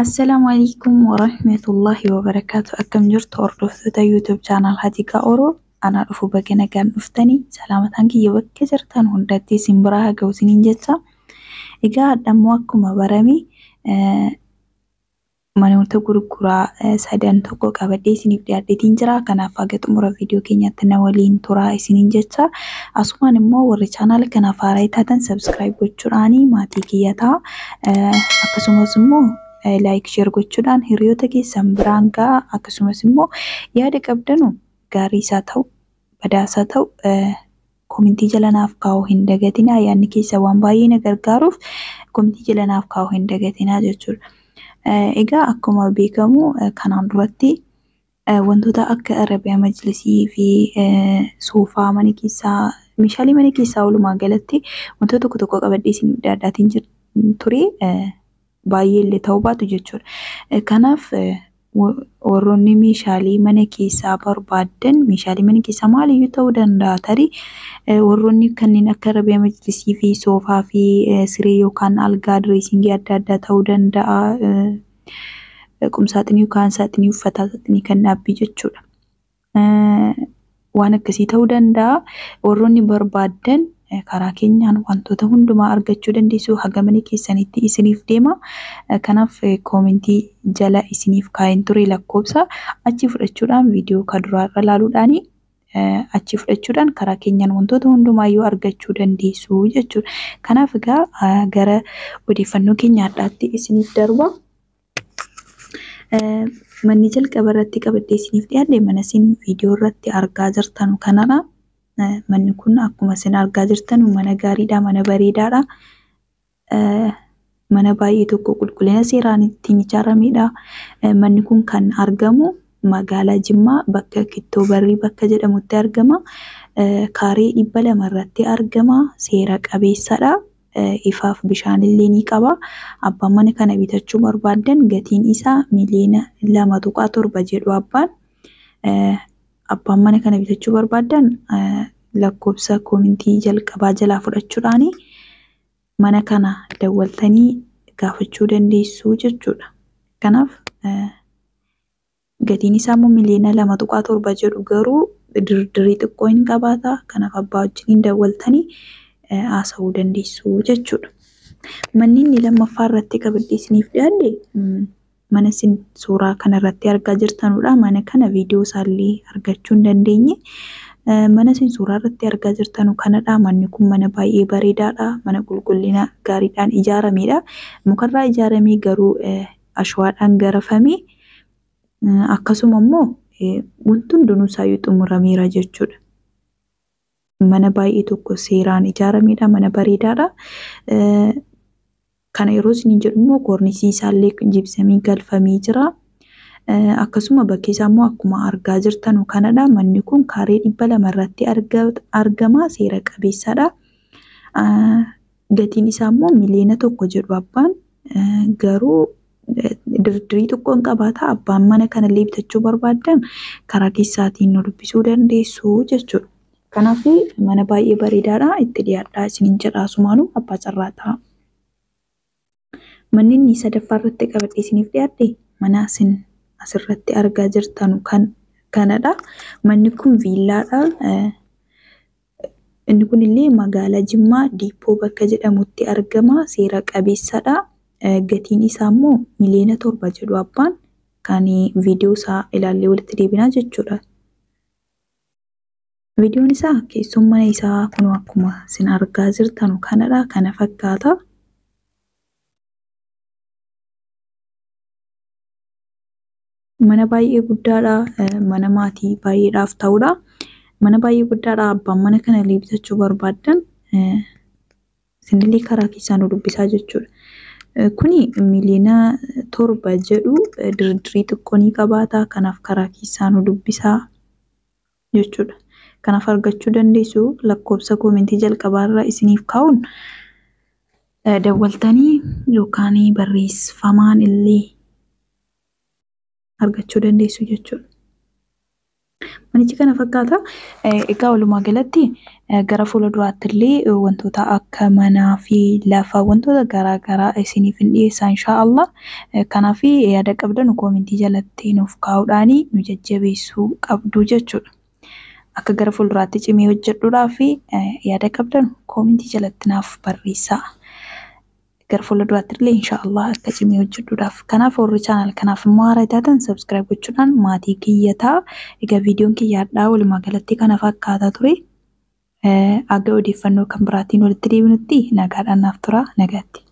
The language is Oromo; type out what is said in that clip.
Assalamu alaikum warahmatullahi wabarakatuh. Akkam jirtu hordoftoota YouTube channel Hatiqa Oroo. Ana dhufu baga nagaan dhuftanii salaamataan kiyya bakka jirtan hundatti isin biraa haa ga'u isiniin jecha. Egaa hadhammoo akkuma barame manoota gurguraa sadan tokko qabadhee isiniif dhiyaadheetiin jira. Kanaaf haga xumura viidiyoo keenyaatti na waliin turaa isiniin jecha. Asumaan immoo warri channel kanaaf haaraa taatan subscribe gochuudhaanii maatii kiyya ta'a. Akkasumas immoo like share gochuudhaan hiriyoota keessan biraan ga'a. Akkasumas immoo yaada qabdanu gaarii isaa ta'u badaasaa ta'u komentii jala naaf kaa'uu hin dagatinaa. Yaadni keessa waan baay'ee na gargaaruuf komentii jala naaf kaa'uu hin dagatinaa jechuudha. Egaa akkuma beekamu kanaan duratti wantoota akka arabiyaa majlisii fi soofaa mana keessaa meeshaalee mana keessaa walumaa galatti wantoota tokko tokko qabadhee isiniif dhiyaadhaatiin ture. Baay'ee illee ta'uu baatu jechuudha. Kanaaf warroonni meeshaalee mana keessaa barbaadan meeshaalee mana keessaa maaliyyuu ta'uu danda'a tarii warroonni kanneen akka arabiyaa majlisii fi soofaa fi siree yookaan algaa direesingii adda addaa ta'uu danda'a. Qumsaaxinii yookaan saaxinii uffataa saaxinii kan dhaabbii jechuudha. Waan akkasii ta'uu danda'a. Warroonni barbaadan karaa keenyaan wantoota hundumaa argachuu dandeessu. Haga mana keessanitti isiniif deema. Kanaaf komentii jala isiniif kaa'een ture lakkoofsa achi fudhachuudhaan viidiyoo kaduraarra ilaaluudhaan achi fudhachuudhaan karaa keenyaan wantoota hundumaayyuu argachuu dandeessu jechuudha. Kanaaf egaa gara odeeffannoo keenya addaatti isiniif darba. Manni jalqaba irratti qabadhee isiniif dhiyaadhe mana isin viidiyoo irratti argaa jirtan kanadha. Manni kun akkuma isin argaa jirtan mana gaariidha, mana bareedaadha. Mana baay'ee tokko qulqullina seeraan ittiin ijaaramedha. Manni kun kan argamu magaalaa Jimmaa bakka Kittoo Barrii bakka jedhamutti argama. Kaaree 200 irratti argama. Seera qabeessadha. Ifaaf bishaan illee ni qaba. Abbaan mana kana bitachuu barbaadan gatiin isaa $2.7 jedhu abbaan. Abbaan mana kana bitachuu barbaadan lakkoofsa komentii jalqabaa jalaa fudhachuudhaan mana kana dawwaltanii gaafachuu dandeessu jechuudha. Kanaaf gatiin isaa immoo $2.7 jedhu garuu dirdirii xiqqoo hin qabaata. Kanaaf abbaa wajjin dawwaltanii haasa'uu dandeessu jechuudha. Manni inni lammaffaa irratti qabadhee isiniif dhiyaadhe mana isin suuraa kana irratti argaa jirtanudha. Mana kana viidiyoo isaallee argachuu hin dandeenye. Mana isin suuraa irratti argaa jirtanu kanadha. Manni kun mana baay'ee bareedaadha. Mana qulqullina gaariidhaan ijaaramedha. Mukarraa ijaaramee garuu ashawaadhaan garafamee akkasuma immoo wanti hundinuu isaayyuu xumurameera jechuudha. Mana baay'ee tokko seeraan ijaaramedha. Mana bareedaadha. Kana yeroo isin jedhu immoo koornisii isaallee jibsamee galfamee jira. Akkasuma bakki isaa immoo akkuma argaa jirtanu kanadha. Manni kun kaaree 200 irratti argama. Seera qabeessadha. Gatiin isaa immoo $1 jedhu abbaan. Garuu dirdirii xiqqoo hin qabaata. Abbaan mana kanallee bitachuu barbaadan karaa keessaatiin nu dubbisuu dandeessu jechuudha. Kanaaf mana baay'ee bareedaadha. Itti dhiyaadhaa isiniin jedha. Asumaanuu abbaa carraa ta'a. Manni inni sadaffaa irratti qabadhee isiniif dhiyaadhe mana isin asirratti argaa jirtanu kanadha. Manni kun viillaadha. Inni kunillee magaalaa Jimmaa Diippoo bakka jedhamutti argama. Seera qabeessadha. Gatiin isaa immoo $7 jedhu abbaan. Kan viidiyoo isaa ilaallee walitti deebinaa jechuudha. Viidiyoon isaa keessummaa isaa kun akkuma isin argaa jirtanu kanadha. Kana fakkaata. Mana baay'ee guddaadha. Mana maatii baay'eedhaaf ta'udha. Mana baay'ee guddaadha. Abbaan mana kanallee bitachuu barbaadan isinillee karaa keessaa nu dubbisaa jechuudha. Kuni $7 jedhu dirdirii xiqqoo ni qabaata. Kanaaf karaa keessaa nu dubbisaa jechuudha. Kanaaf argachuu dandeessu. Lakkoofsa komentii jalqabaarra isiniif kaa'uun dawwaltanii yookaan barreeffamaan illee argachuu dandeessu jechuudha. Manichi kana fakkaata. Egaa walumaa galatti gara fuulduraatti illee wantoota akka manaa fi lafa wantoota garaagaraa isiniif hin dhiyeessaa inshaallah. Kanaaf yaada qabdan koomentii jalatti nuuf kaa'uudhaan nu jajjabeessuu qabdu jechuudha. Akka gara fuulduraatti cimee hojjedhuudhaaf yaada qabdan koomentii jalatti naaf barreessaa. Gara fuulduraatti illee inshaallah akka cimee hojjedhuudhaaf. Kanaaf warri chaanal kanaaf immoo haaraa taatan sabskiraayib gochuudhaan maatii kiyya ta'a. Egaa viidiyoon kiyya har'aa walumaa galatti kana fakkaataa ture. Aga odeeffannoo kan biraatiin walitti deebinutti nagaadhaan naaf tura. Nagaatti.